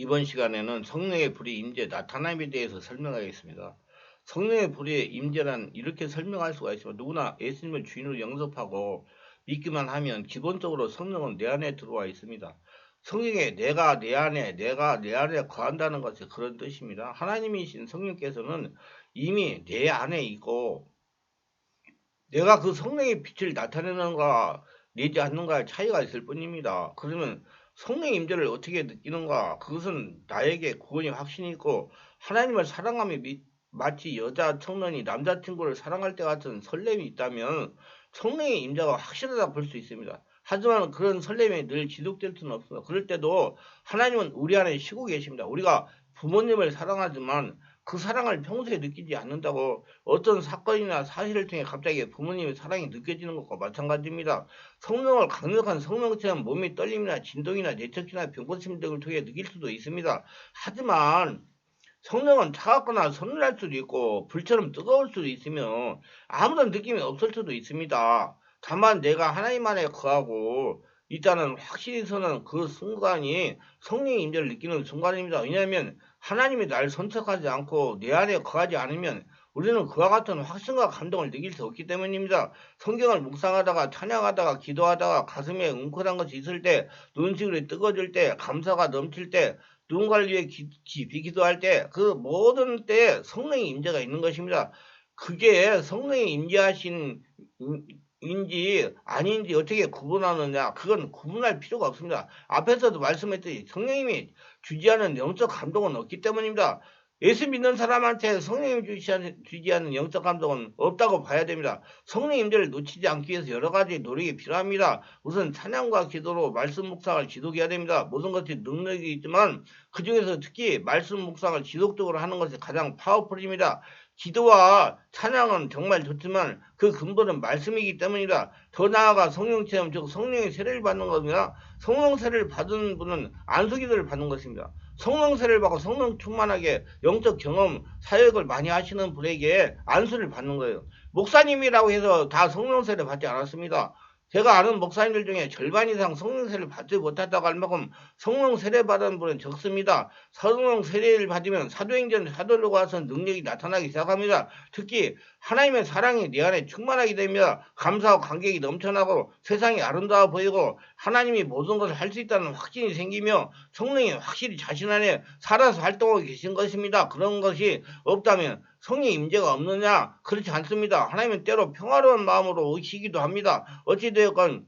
이번 시간에는 성령의 불이 임재 나타남에 대해서 설명하겠습니다. 성령의 불의 임재란 이렇게 설명할 수가 있습니다. 누구나 예수님을 주인으로 영접하고 믿기만 하면 기본적으로 성령은 내 안에 들어와 있습니다. 성령에 내가 내 안에 거한다는 것이 그런 뜻입니다. 하나님이신 성령께서는 이미 내 안에 있고 내가 그 성령의 빛을 나타내는가 내지 않는가의 차이가 있을 뿐입니다. 그러면 성령의 임재를 어떻게 느끼는가? 그것은 나에게 구원이 확신이 있고 하나님을 사랑하며 마치 여자 청년이 남자친구를 사랑할 때 같은 설렘이 있다면 성령의 임재가 확실하다 볼 수 있습니다. 하지만 그런 설렘이 늘 지속될 수는 없습니다. 그럴 때도 하나님은 우리 안에 쉬고 계십니다. 우리가 부모님을 사랑하지만 그 사랑을 평소에 느끼지 않는다고 어떤 사건이나 사실을 통해 갑자기 부모님의 사랑이 느껴지는 것과 마찬가지입니다. 성령을 강력한 성령체험 몸의 떨림이나 진동이나 내척이나 병고침 등을 통해 느낄 수도 있습니다. 하지만 성령은 차갑거나 서늘할 수도 있고 불처럼 뜨거울 수도 있으며 아무런 느낌이 없을 수도 있습니다. 다만 내가 하나님 안에 거하고 있다는 확신이 서는 그 순간이 성령의 임재를 느끼는 순간입니다. 왜냐하면 하나님이 나를 선택하지 않고 내 안에 거하지 않으면 우리는 그와 같은 확신과 감동을 느낄 수 없기 때문입니다. 성경을 묵상하다가 찬양하다가 기도하다가 가슴에 웅크란 것이 있을 때, 눈시울이 뜨거워질 때, 감사가 넘칠 때, 누군가를 위해 깊이 기도할 때, 그 모든 때에 성령의 임재가 있는 것입니다. 그게 성령의 임재하신 인지 아닌지 어떻게 구분하느냐? 그건 구분할 필요가 없습니다. 앞에서도 말씀했듯이 성령님이 주지 않은 영적 감동은 없기 때문입니다. 예수 믿는 사람한테 성령님이 주지 않는 영적 감동은 없다고 봐야 됩니다. 성령 임재를 놓치지 않기 위해서 여러 가지 노력이 필요합니다. 우선 찬양과 기도로 말씀 묵상을 지속해야 됩니다. 모든 것이 능력이 있지만 그 중에서 특히 말씀 묵상을 지속적으로 하는 것이 가장 파워풀입니다. 기도와 찬양은 정말 좋지만 그 근본은 말씀이기 때문이다. 더 나아가 성령 체험, 즉 성령의 세례를 받는 겁니다. 성령 세례를 받은 분은 안수기도를 받는 것입니다. 성령 세례를 받고 성령 충만하게 영적 경험, 사역을 많이 하시는 분에게 안수를 받는 거예요. 목사님이라고 해서 다 성령 세례를 받지 않았습니다. 제가 아는 목사님들 중에 절반 이상 성령 세례를 받지 못했다고 할 만큼 성령 세례 받은 분은 적습니다. 성령 세례를 받으면 사도행전 사도로 가서 능력이 나타나기 시작합니다. 특히 하나님의 사랑이 내 안에 충만하게 됩니다. 감사와 감격이 넘쳐나고 세상이 아름다워 보이고 하나님이 모든 것을 할 수 있다는 확신이 생기며 성령이 확실히 자신 안에 살아서 활동하고 계신 것입니다. 그런 것이 없다면 성령의 임재가 없느냐? 그렇지 않습니다. 하나님은 때로 평화로운 마음으로 오시기도 합니다. 어찌되었건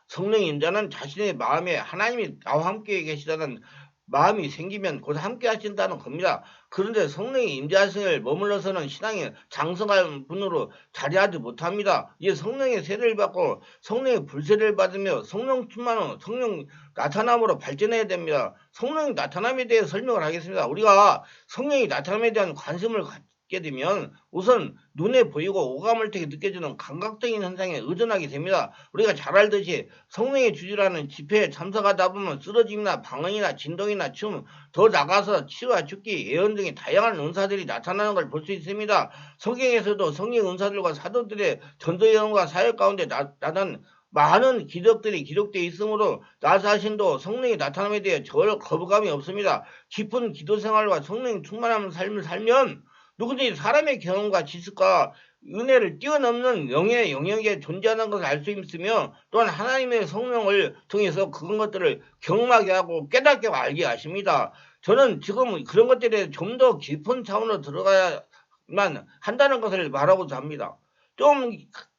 성령의 임재는 자신의 마음에 하나님이 나와 함께 계시다는 마음이 생기면 곧 함께 하신다는 겁니다. 그런데 성령의 임재하심을 머물러서는 신앙이 장성한 분으로 자리하지 못합니다. 이제 성령의 세례를 받고 성령의 불세례를 받으며 성령 충만은 성령 나타남으로 발전해야 됩니다. 성령의 나타남에 대해 설명을 하겠습니다. 우리가 성령의 나타남에 대한 관심을 갖게 되면 우선 눈에 보이고 오감을 통해 느껴지는 감각적인 현상에 의존하게 됩니다. 우리가 잘 알듯이 성령의 주주라는 집회에 참석하다 보면 쓰러짐이나 방언이나 진동이나 춤, 더 나가서 치유와 죽기, 예언 등의 다양한 은사들이 나타나는 걸 볼 수 있습니다. 성경에서도 성령 은사들과 사도들의 전도 예언과 사역 가운데 나타난 많은 기적들이 기록되어 있으므로 나 자신도 성령의 나타남에 대해 절 거부감이 없습니다. 깊은 기도 생활과 성령의 충만한 삶을 살면 누구든지 사람의 경험과 지식과 은혜를 뛰어넘는 영의 영역에 존재하는 것을 알 수 있으며 또한 하나님의 성령을 통해서 그런 것들을 경험하게 하고 깨닫게 알게 하십니다. 저는 지금 그런 것들에 좀 더 깊은 차원으로 들어가야만 한다는 것을 말하고자 합니다. 좀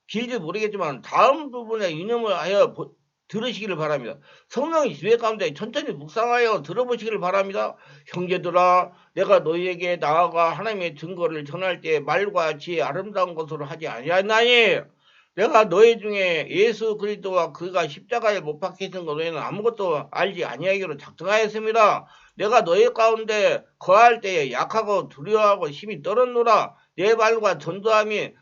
길지 모르겠지만 다음 부분에 유념을 하여 들으시기를 바랍니다. 성령의 지혜 가운데 천천히 묵상하여 들어보시기를 바랍니다. 형제들아, 내가 너희에게 나아가 하나님의 증거를 전할 때 말과 지혜 아름다운 것으로 하지 아니하나니 내가 너희 중에 예수 그리스도와 그가 십자가에 못 박히신 것 외에는 아무것도 알지 아니하기로 작정하였습니다. 내가 너희 가운데 거할 때에 약하고 두려워하고 힘이 떨었노라. 내 말과 전도함이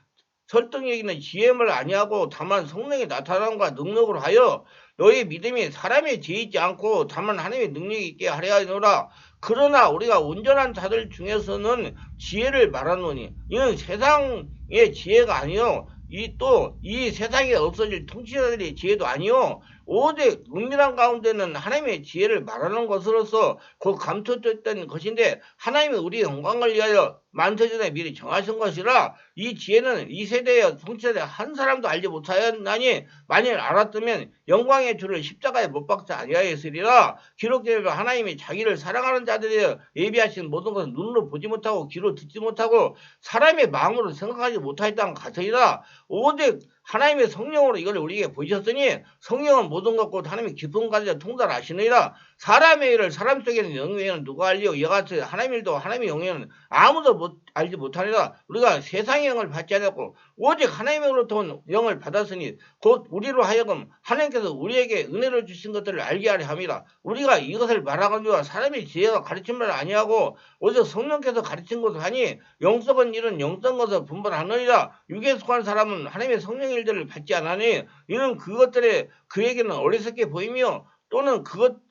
설득력 있는 지혜를 아니하고 다만 성령의 나타남과 능력으로 하여 너희 믿음이 사람의 지혜 있지 않고 다만 하나님의 능력이 있게 하려 하노라. 그러나 우리가 온전한 자들 중에서는 지혜를 말하노니 이는 세상의 지혜가 아니요 이 세상에 없어질 통치자들의 지혜도 아니요 오직 은밀한 가운데는 하나님의 지혜를 말하는 것으로서 곧 감춰졌던 것인데 하나님이 우리 영광을 위하여 만세전에 미리 정하신 것이라 이 지혜는 이 세대의 통치자들 한 사람도 알지 못하였나니 만일 알았다면 영광의 주를 십자가에 못 박지 아니하였으리라. 기록되어 하나님이 자기를 사랑하는 자들이 예비하신 모든 것을 눈으로 보지 못하고 귀로 듣지 못하고 사람의 마음으로 생각하지 못하였다는 같으니라. 오직 하나님의 성령으로 이걸 우리에게 보이셨으니 성령은 모든 것고 하나님의 깊은 가지를 통달하시느니라. 사람의 일을 사람 속에는 영에는 누가 알리오 이같이 하나님의 일도 하나님의 영에는 아무도 알지 못하니라. 우리가 세상의 영을 받지 않았고 오직 하나님으로부터 온 영을 받았으니 곧 우리로 하여금 하나님께서 우리에게 은혜를 주신 것들을 알게 하려 함이라. 우리가 이것을 말하거니와 사람의 지혜가 가르침을 아니하고 오직 성령께서 가르친 것을 하니 영적인 일은 영적 것을 분별하느니라. 육에 속한 사람은 하나님의 성령 일들을 받지 않으니 이는 그것들에 그에게는 어리석게 보이며 또는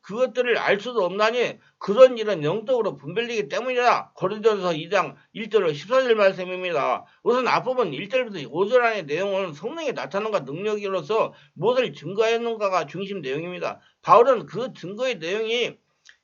그것들을 알 수도 없나니 그런 일은 영적으로 분별되기 때문이라. 고린도전서 2장 1절 14절 말씀입니다. 우선 앞부분 1절부터 5절 안의 내용은 성령의 나타남과 능력으로서 무엇을 증거했는가가 중심 내용입니다. 바울은 그 증거의 내용이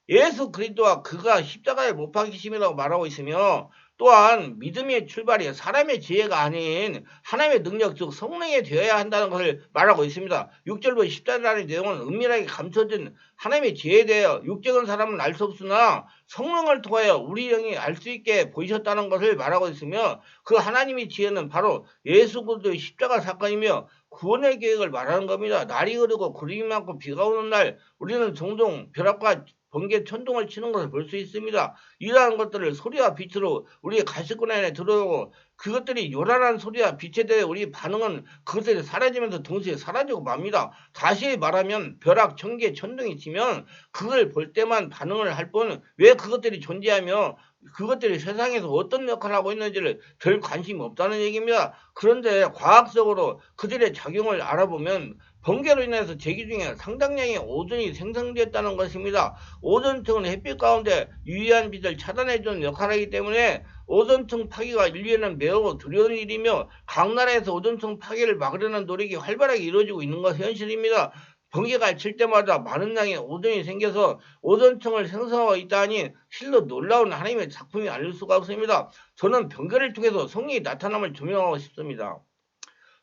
예수 그리스도와 그가 십자가에 못 박히심이라고 말하고 있으며 또한 믿음의 출발이 사람의 지혜가 아닌 하나님의 능력 즉 성령에 되어야 한다는 것을 말하고 있습니다. 6절부터 10절의 내용은 은밀하게 감춰진 하나님의 지혜에 대하여 육적인 사람은 알 수 없으나 성령을 통하여 우리 영이 알 수 있게 보이셨다는 것을 말하고 있으며 그 하나님의 지혜는 바로 예수 그리스도의 십자가 사건이며 구원의 계획을 말하는 겁니다. 날이 흐르고 구름이 많고 비가 오는 날 우리는 종종 벼락과 번개 천둥을 치는 것을 볼 수 있습니다. 이러한 것들을 소리와 빛으로 우리의 가시권 안에 들어오고 그것들이 요란한 소리와 빛에 대해 우리 반응은 그것들이 사라지면서 동시에 사라지고 맙니다. 다시 말하면 벼락, 천개, 천둥이 치면 그걸 볼 때만 반응을 할 뿐 왜 그것들이 존재하며 그것들이 세상에서 어떤 역할을 하고 있는지를 별 관심이 없다는 얘기입니다. 그런데 과학적으로 그들의 작용을 알아보면 번개로 인해서 대기 중에 상당량의 오존이 생성되었다는 것입니다. 오존층은 햇빛 가운데 유리한 빛을 차단해주는 역할을 하기 때문에 오존층 파괴가 인류에는 매우 두려운 일이며 각 나라에서 오존층 파괴를 막으려는 노력이 활발하게 이루어지고 있는 것이 현실입니다. 번개가 칠 때마다 많은 양의 오존이 생겨서 오존층을 생성하고 있다니 실로 놀라운 하나님의 작품이 아닐 수가 없습니다. 저는 번개를 통해서 성령의 나타남을 조명하고 싶습니다.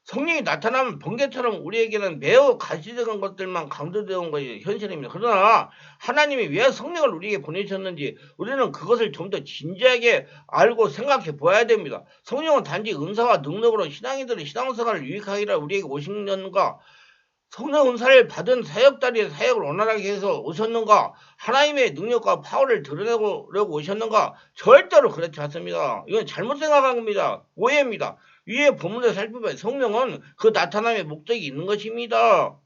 성령이 나타나면 번개처럼 우리에게는 매우 가시적인 것들만 강조되는 것이 현실입니다. 그러나 하나님이 왜 성령을 우리에게 보내셨는지 우리는 그것을 좀 더 진지하게 알고 생각해 보아야 됩니다. 성령은 단지 은사와 능력으로 신앙인들의 신앙생활을 유익하기라 우리에게 오셨는가? 성령 은사를 받은 사역자리의 사역을 원활하게 해서 오셨는가? 하나님의 능력과 파워를 드러내려고 오셨는가? 절대로 그렇지 않습니다. 이건 잘못 생각한 겁니다. 오해입니다. 위에 본문을 살펴보면 성령은 그 나타남의 목적이 있는 것입니다.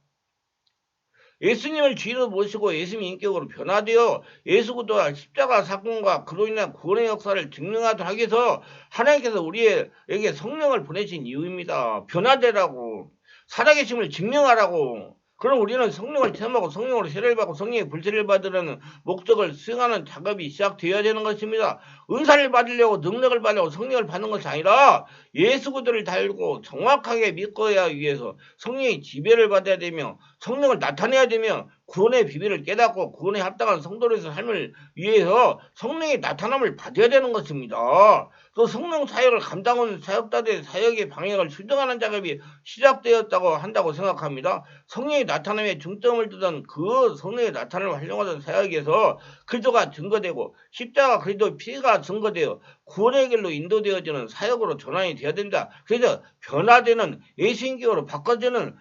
예수님을 주인으로 모시고 예수님 인격으로 변화되어 예수 그리스도와 십자가 사건과 그로 인한 구원의 역사를 증명하도록 하기 위해서 하나님께서 우리에게 성령을 보내신 이유입니다. 변화되라고. 살아계심을 증명하라고. 그럼 우리는 성령을 체험하고 성령으로 세례를 받고 성령의 불세를 받으려는 목적을 수행하는 작업이 시작되어야 되는 것입니다. 은사를 받으려고 능력을 받으려고 성령을 받는 것이 아니라 예수 그리스도를 달고 정확하게 믿어야 위해서 성령의 지배를 받아야 되며 성령을 나타내야 되며 구원의 비밀을 깨닫고 구원에 합당한 성도로서 삶을 위해서 성령의 나타남을 받아야 되는 것입니다. 또 성령 사역을 감당하는 사역자들의 사역의 방향을 수정하는 작업이 시작되었다고 한다고 생각합니다. 성령의 나타남에 중점을 두던 그 성령의 나타남을 활용하던 사역에서 그리스도가 증거되고 십자가 그리스도의 피가 증거되어 구원의 길로 인도되어지는 사역으로 전환이 되어야 된다. 그래서 변화되는 예수인격으로 바꿔지는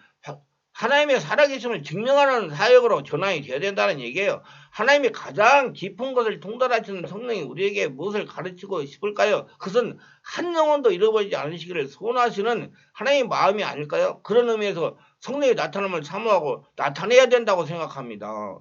하나님의 살아계심을 증명하는 사역으로 전환이 되어야 된다는 얘기예요. 하나님이 가장 깊은 것을 통달하시는 성령이 우리에게 무엇을 가르치고 싶을까요? 그것은 한 영혼도 잃어버리지 않으시기를 소원하시는 하나님의 마음이 아닐까요? 그런 의미에서 성령의 나타남을 사모하고 나타내야 된다고 생각합니다.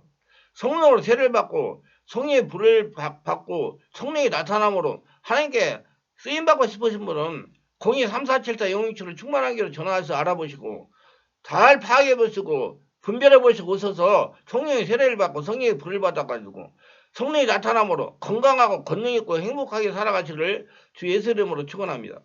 성령으로 세례를 받고 성령의 불을 받고 성령의 나타남으로 하나님께 쓰임받고 싶으신 분은 02-3474 영육주를 충만하기로 전화해서 알아보시고 잘 파악해보시고 분별해보시고 오셔서 성령의 세례를 받고 성령의 불을 받아가지고 성령의 나타남으로 건강하고 권능 있고 행복하게 살아가시를 주 예수 이름으로 축원합니다.